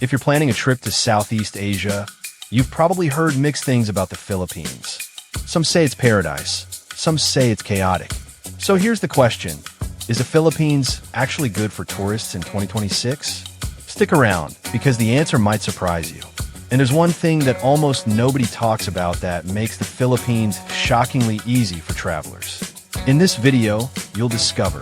If you're planning a trip to Southeast Asia, you've probably heard mixed things about the Philippines. Some say it's paradise, some say it's chaotic. So here's the question. Is the Philippines actually good for tourists in 2026? Stick around, because the answer might surprise you. And there's one thing that almost nobody talks about that makes the Philippines shockingly easy for travelers. In this video, you'll discover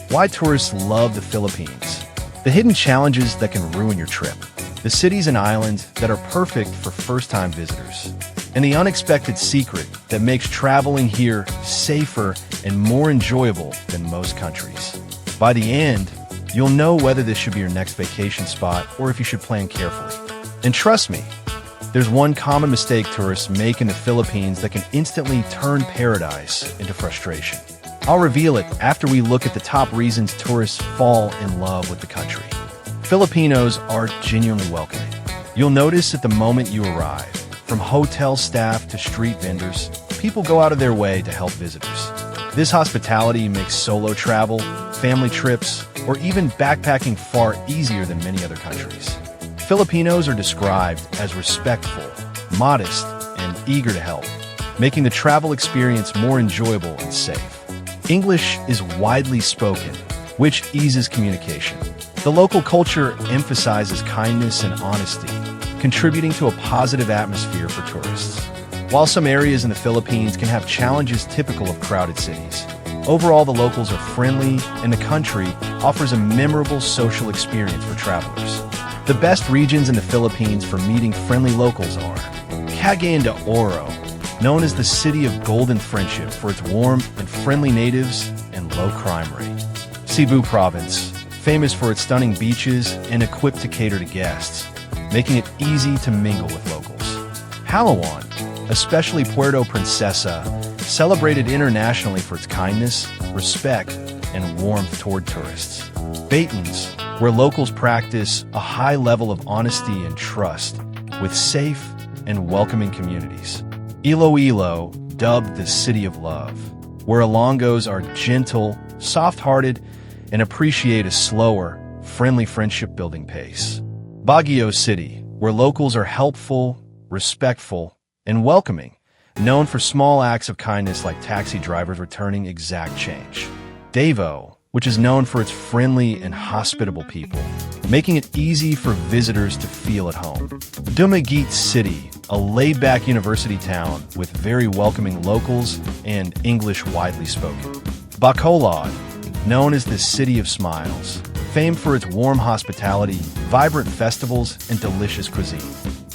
why tourists love the Philippines, the hidden challenges that can ruin your trip, the cities and islands that are perfect for first-time visitors, and the unexpected secret that makes traveling here safer and more enjoyable than most countries. By the end, you'll know whether this should be your next vacation spot or if you should plan carefully. And trust me, there's one common mistake tourists make in the Philippines that can instantly turn paradise into frustration. I'll reveal it after we look at the top reasons tourists fall in love with the country. Filipinos are genuinely welcoming. You'll notice at the moment you arrive, from hotel staff to street vendors, people go out of their way to help visitors. This hospitality makes solo travel, family trips, or even backpacking far easier than many other countries. Filipinos are described as respectful, modest, and eager to help, making the travel experience more enjoyable and safe. English is widely spoken, which eases communication. The local culture emphasizes kindness and honesty, contributing to a positive atmosphere for tourists. While some areas in the Philippines can have challenges typical of crowded cities, overall the locals are friendly and the country offers a memorable social experience for travelers. The best regions in the Philippines for meeting friendly locals are Cagayan de Oro, known as the City of Golden Friendship for its warm and friendly natives and low crime rate. Cebu Province, famous for its stunning beaches and equipped to cater to guests, making it easy to mingle with locals. Palawan, especially Puerto Princesa, celebrated internationally for its kindness, respect, and warmth toward tourists. Baton's, where locals practice a high level of honesty and trust, with safe and welcoming communities. Iloilo, dubbed the City of Love, where Ilonggos are gentle, soft-hearted, and appreciate a slower, friendly friendship-building pace. Baguio City, where locals are helpful, respectful, and welcoming, known for small acts of kindness like taxi drivers returning exact change. Davao, which is known for its friendly and hospitable people, making it easy for visitors to feel at home. Dumaguete City, a laid-back university town with very welcoming locals and English widely spoken. Bacolod, known as the City of Smiles, famed for its warm hospitality, vibrant festivals, and delicious cuisine.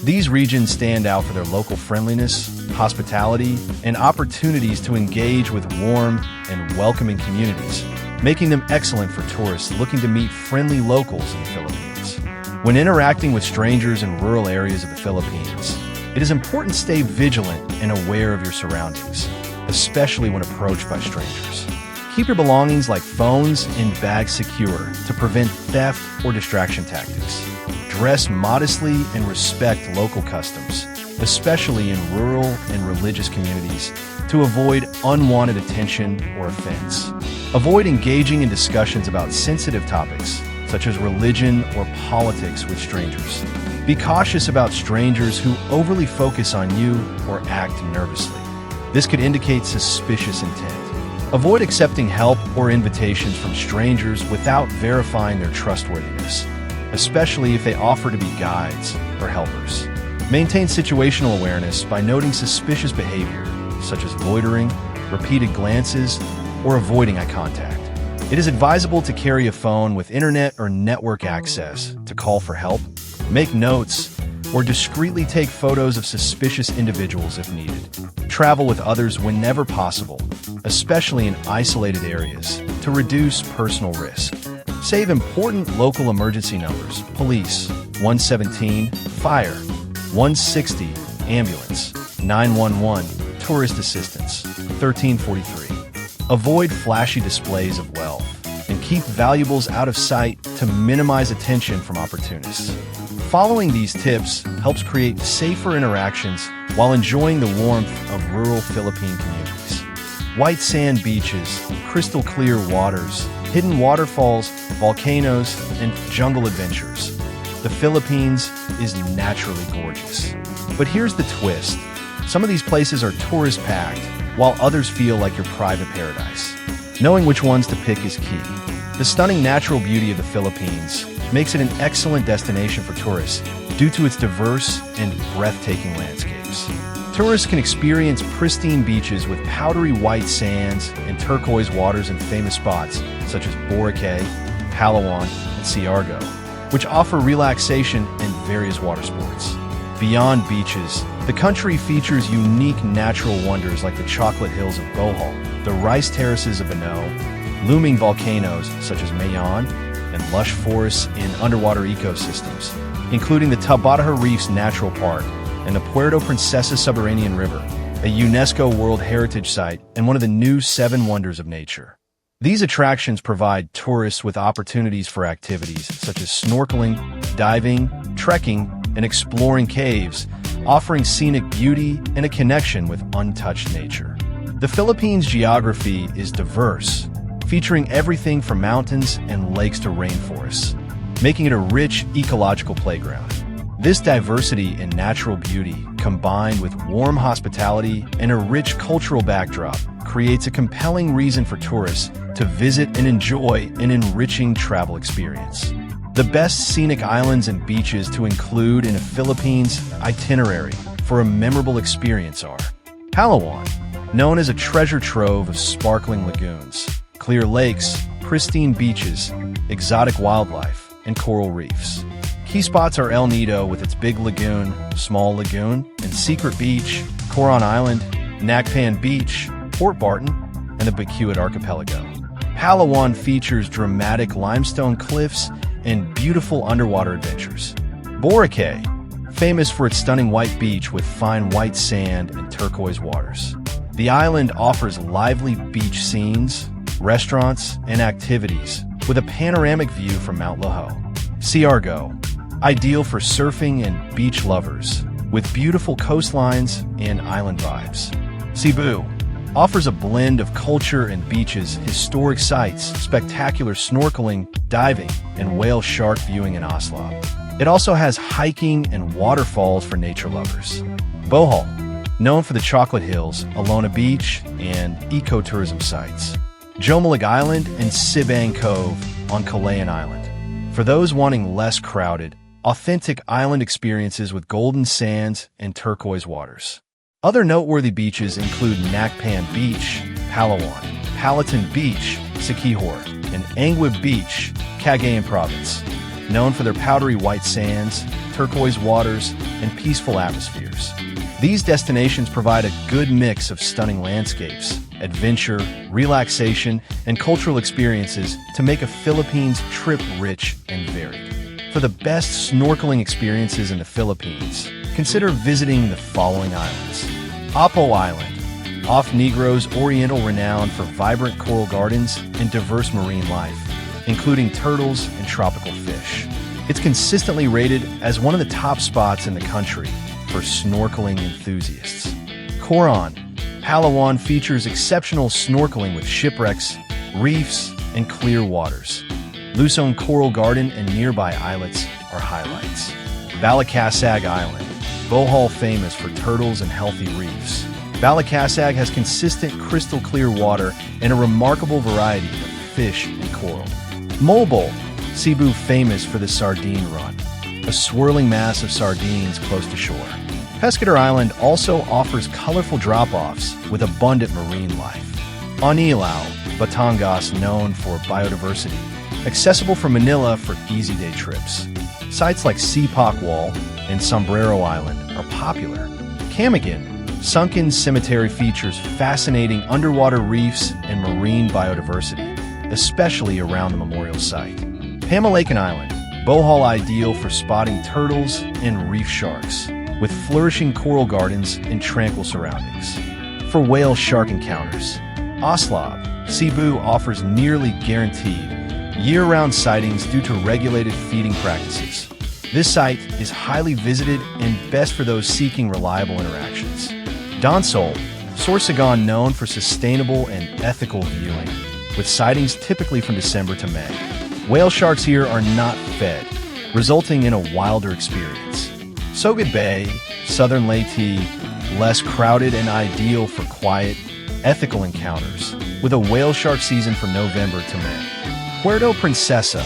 These regions stand out for their local friendliness, hospitality, and opportunities to engage with warm and welcoming communities, making them excellent for tourists looking to meet friendly locals in the Philippines. When interacting with strangers in rural areas of the Philippines, it is important to stay vigilant and aware of your surroundings, especially when approached by strangers. Keep your belongings like phones and bags secure to prevent theft or distraction tactics. Dress modestly and respect local customs, especially in rural and religious communities, to avoid unwanted attention or offense. Avoid engaging in discussions about sensitive topics, such as religion or politics with strangers. Be cautious about strangers who overly focus on you or act nervously. This could indicate suspicious intent. Avoid accepting help or invitations from strangers without verifying their trustworthiness, especially if they offer to be guides or helpers. Maintain situational awareness by noting suspicious behavior, such as loitering, repeated glances, or avoiding eye contact. It is advisable to carry a phone with internet or network access to call for help, make notes, or discreetly take photos of suspicious individuals if needed. Travel with others whenever possible, especially in isolated areas, to reduce personal risk. Save important local emergency numbers: police, 117, fire, 160, ambulance, 911, tourist assistance, 1343. Avoid flashy displays of wealth and keep valuables out of sight to minimize attention from opportunists. Following these tips helps create safer interactions while enjoying the warmth of rural Philippine communities. White sand beaches, crystal clear waters, hidden waterfalls, volcanoes, and jungle adventures. the Philippines is naturally gorgeous. But here's the twist. Some of these places are tourist-packed, while others feel like your private paradise. Knowing which ones to pick is key. The stunning natural beauty of the Philippines makes it an excellent destination for tourists due to its diverse and breathtaking landscapes. Tourists can experience pristine beaches with powdery white sands and turquoise waters in famous spots such as Boracay, Palawan, and Siargao, which offer relaxation and various water sports. Beyond beaches, the country features unique natural wonders like the chocolate hills of Bohol, the rice terraces of Banao, looming volcanoes such as Mayon, and lush forests and underwater ecosystems, including the Tabatajara Reefs Natural Park and the Puerto Princesa Subterranean River, a UNESCO World Heritage Site and one of the new 7 Wonders of Nature. These attractions provide tourists with opportunities for activities such as snorkeling, diving, trekking, and exploring caves, offering scenic beauty and a connection with untouched nature. The Philippines' geography is diverse, featuring everything from mountains and lakes to rainforests, making it a rich ecological playground. This diversity in natural beauty, combined with warm hospitality and a rich cultural backdrop, creates a compelling reason for tourists to visit and enjoy an enriching travel experience. The best scenic islands and beaches to include in a Philippines itinerary for a memorable experience are Palawan, known as a treasure trove of sparkling lagoons, clear lakes, pristine beaches, exotic wildlife, and coral reefs. Key spots are El Nido with its big lagoon, small lagoon, and secret beach, Coron Island, Nacpan Beach, Port Barton, and the Bacuit Archipelago. Palawan features dramatic limestone cliffs and beautiful underwater adventures. Boracay, famous for its stunning white beach with fine white sand and turquoise waters. The island offers lively beach scenes, restaurants, and activities with a panoramic view from Mount Loho. Siargao, ideal for surfing and beach lovers, with beautiful coastlines and island vibes. Cebu offers a blend of culture and beaches, historic sites, spectacular snorkeling, diving, and whale shark viewing in Oslo. It also has hiking and waterfalls for nature lovers. Bohol, known for the chocolate hills, Alona Beach, and ecotourism sites. Jomalig Island and Sibang Cove on Calayan Island. For those wanting less crowded, authentic island experiences with golden sands and turquoise waters. Other noteworthy beaches include Nacpan Beach, Palawan, Palatin Beach, Siquijor, and Anguib Beach, Cagayan Province, known for their powdery white sands, turquoise waters, and peaceful atmospheres. These destinations provide a good mix of stunning landscapes, adventure, relaxation, and cultural experiences to make a Philippines trip rich and varied. For the best snorkeling experiences in the Philippines, consider visiting the following islands. Apo Island, off Negros Oriental renowned for vibrant coral gardens and diverse marine life, including turtles and tropical fish. It's consistently rated as one of the top spots in the country for snorkeling enthusiasts. Coron, Palawan features exceptional snorkeling with shipwrecks, reefs, and clear waters. Luzon Coral Garden and nearby islets are highlights. Balikasag Island, Bohol famous for turtles and healthy reefs. Balikasag has consistent crystal clear water and a remarkable variety of fish and coral. Mobile, Cebu famous for the sardine run, a swirling mass of sardines close to shore. Pescador Island also offers colorful drop-offs with abundant marine life. Anilao, Batangas known for biodiversity, accessible from Manila for easy day trips. Sites like Sipak Wall and Sombrero Island are popular. Camiguin, Sunken Cemetery features fascinating underwater reefs and marine biodiversity, especially around the memorial site. Pamalacan Island, Bohol ideal for spotting turtles and reef sharks, with flourishing coral gardens and tranquil surroundings. For whale shark encounters, Oslab, Cebu offers nearly guaranteed year-round sightings due to regulated feeding practices. This site is highly visited and best for those seeking reliable interactions. Donsol, Sorsogon known for sustainable and ethical viewing, with sightings typically from December to May. Whale sharks here are not fed, resulting in a wilder experience. Sogod Bay, southern Leyte, less crowded and ideal for quiet, ethical encounters, with a whale shark season from November to May. Puerto Princesa,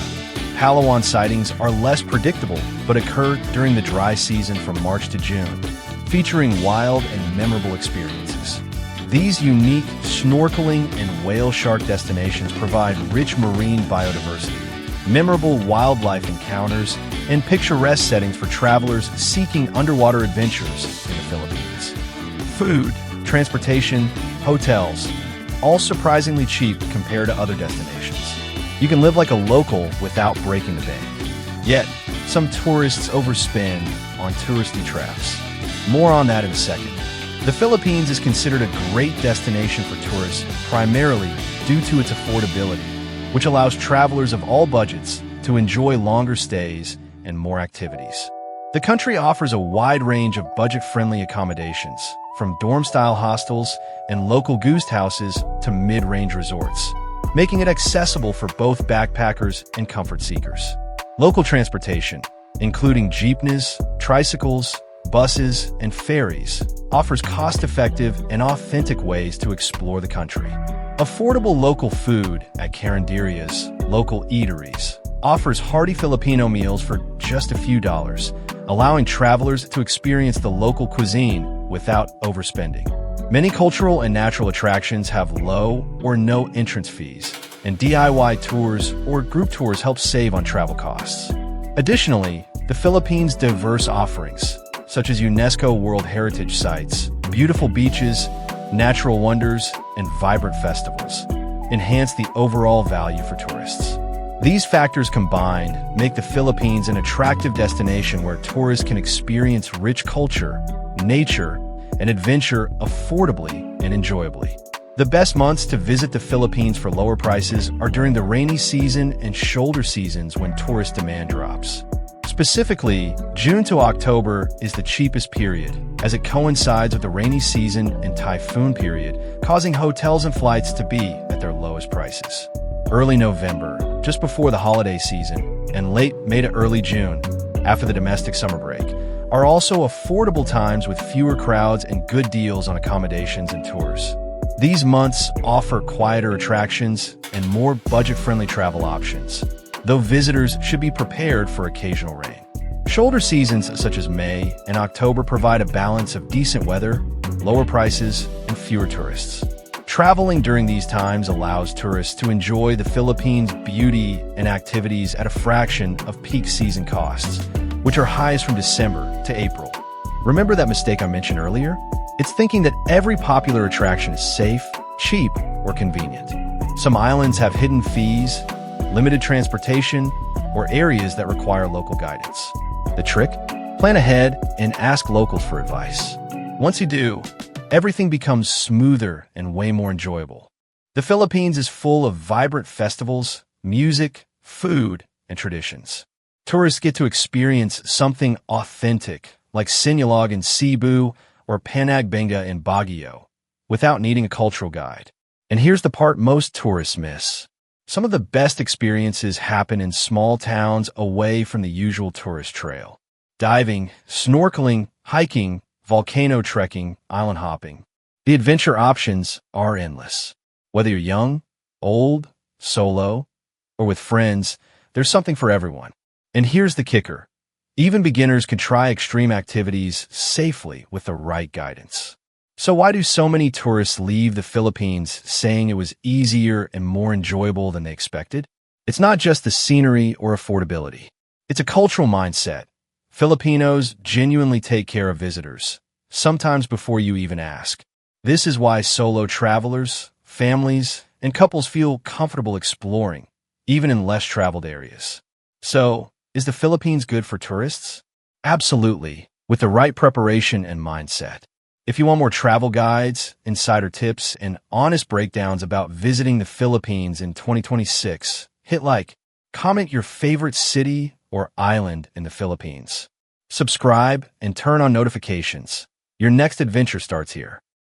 Palawan sightings are less predictable but occur during the dry season from March to June, featuring wild and memorable experiences. These unique snorkeling and whale shark destinations provide rich marine biodiversity, memorable wildlife encounters, and picturesque settings for travelers seeking underwater adventures in the Philippines. Food, transportation, hotels, all surprisingly cheap compared to other destinations. You can live like a local without breaking the bank. Yet, some tourists overspend on touristy traps. More on that in a second. The Philippines is considered a great destination for tourists primarily due to its affordability, which allows travelers of all budgets to enjoy longer stays and more activities. The country offers a wide range of budget-friendly accommodations, from dorm-style hostels and local guest houses to mid-range resorts, making it accessible for both backpackers and comfort seekers. Local transportation, including jeepneys, tricycles, buses, and ferries, offers cost-effective and authentic ways to explore the country. Affordable local food at Carinderia's local eateries offers hearty Filipino meals for just a few dollars, allowing travelers to experience the local cuisine without overspending. Many cultural and natural attractions have low or no entrance fees, and DIY tours or group tours help save on travel costs. Additionally, the Philippines' diverse offerings, such as UNESCO World Heritage Sites, beautiful beaches, natural wonders, and vibrant festivals, enhance the overall value for tourists. These factors combined make the Philippines an attractive destination where tourists can experience rich culture, nature, and adventure affordably and enjoyably. The best months to visit the Philippines for lower prices are during the rainy season and shoulder seasons when tourist demand drops. Specifically, June to October is the cheapest period, as it coincides with the rainy season and typhoon period, causing hotels and flights to be at their lowest prices. Early November, just before the holiday season, and late May to early June, after the domestic summer break, are also affordable times with fewer crowds and good deals on accommodations and tours. These months offer quieter attractions and more budget-friendly travel options, though visitors should be prepared for occasional rain. Shoulder seasons such as May and October provide a balance of decent weather, lower prices, and fewer tourists. Traveling during these times allows tourists to enjoy the Philippines' beauty and activities at a fraction of peak season costs, which are highest from December to April. Remember that mistake I mentioned earlier? It's thinking that every popular attraction is safe, cheap, or convenient. Some islands have hidden fees, limited transportation, or areas that require local guidance. The trick? Plan ahead and ask locals for advice. Once you do, everything becomes smoother and way more enjoyable. The Philippines is full of vibrant festivals, music, food, and traditions. Tourists get to experience something authentic, like Sinulog in Cebu or Panagbenga in Baguio, without needing a cultural guide. And here's the part most tourists miss. Some of the best experiences happen in small towns away from the usual tourist trail. Diving, snorkeling, hiking, volcano trekking, island hopping. The adventure options are endless. Whether you're young, old, solo, or with friends, there's something for everyone. And here's the kicker. Even beginners can try extreme activities safely with the right guidance. So why do so many tourists leave the Philippines saying it was easier and more enjoyable than they expected? It's not just the scenery or affordability. It's a cultural mindset. Filipinos genuinely take care of visitors, sometimes before you even ask. This is why solo travelers, families, and couples feel comfortable exploring, even in less traveled areas. So, is the Philippines good for tourists? Absolutely, with the right preparation and mindset. If you want more travel guides, insider tips, and honest breakdowns about visiting the Philippines in 2026, hit like, comment your favorite city or island in the Philippines. Subscribe and turn on notifications. Your next adventure starts here.